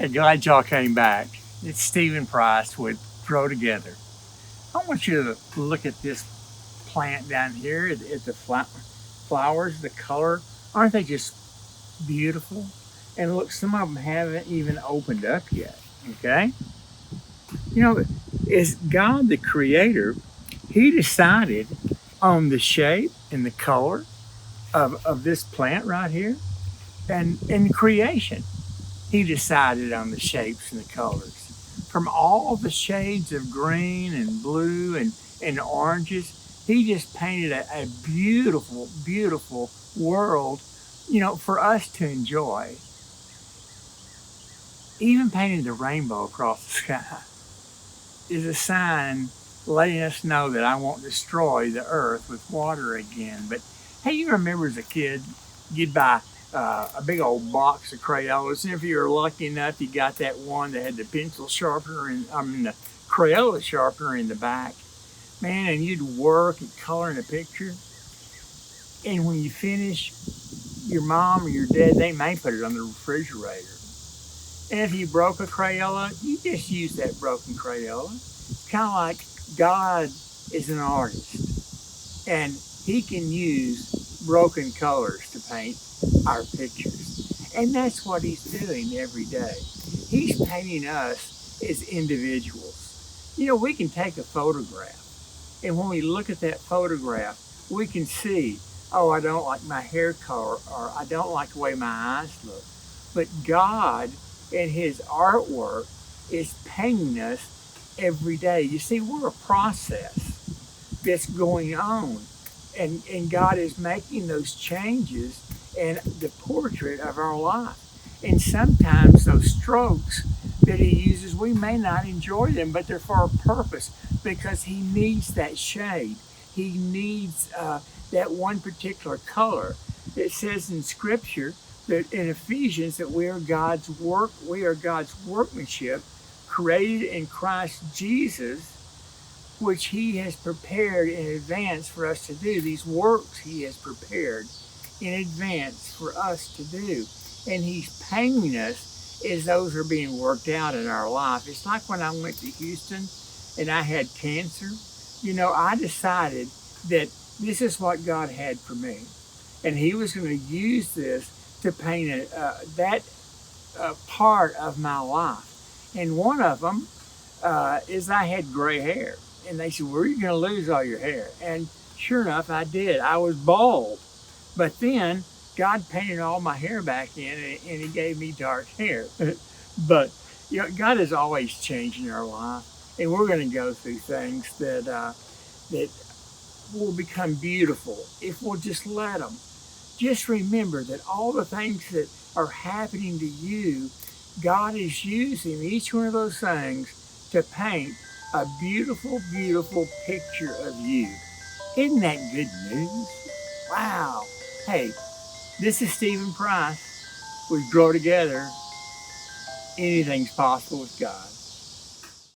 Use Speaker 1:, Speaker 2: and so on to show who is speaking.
Speaker 1: Hey, glad y'all came back. It's Stephen Price with Grow Together. I want you to look at this plant down here, at the flowers, the color. Aren't they just beautiful? And look, some of them haven't even opened up yet. Okay? You know, is God the creator? He decided on the shape and the color of this plant right here. And in creation, he decided on the shapes and the colors. From all the shades of green and blue and oranges, he just painted a beautiful, beautiful world, for us to enjoy. Even painting the rainbow across the sky is a sign letting us know that I won't destroy the earth with water again. But hey, you remember as a kid, you'd buy a big old box of crayons, and if you were lucky enough, you got that one that had the pencil sharpener and the Crayola sharpener in the back, man, and you'd work and color in a picture. And when you finish, your mom or your dad, they may put it on the refrigerator. And if you broke a Crayola, you just use that broken Crayola. It's kind of like God is an artist, and he can use broken colors to paint our pictures. And that's what he's doing every day. He's painting us as individuals. We can take a photograph, and when we look at that photograph, we can see, oh, I don't like my hair color, or I don't like the way my eyes look. But God and his artwork is painting us every day. You see, we're a process that's going on, and God is making those changes in the portrait of our life. And sometimes those strokes that he uses, we may not enjoy them, but they're for a purpose, because he needs that shade. He needs that one particular color. It says in Scripture that in Ephesians that we are God's workmanship, created in Christ Jesus, which he has prepared in advance for us to do. These works he has prepared in advance for us to do. And he's painting us as those are being worked out in our life. It's like when I went to Houston and I had cancer. I decided that this is what God had for me. And he was going to use this to paint that part of my life. And one of them is I had gray hair. And they said, "Where are you going to lose all your hair?" And sure enough, I did. I was bald. But then God painted all my hair back in, and he gave me dark hair. But God is always changing our life, and we're going to go through things that will become beautiful if we'll just let them. Just remember that all the things that are happening to you, God is using each one of those things to paint a beautiful, beautiful picture of you. Isn't that good news? Wow. Hey, this is Stephen Price. We grow together. Anything's possible with God.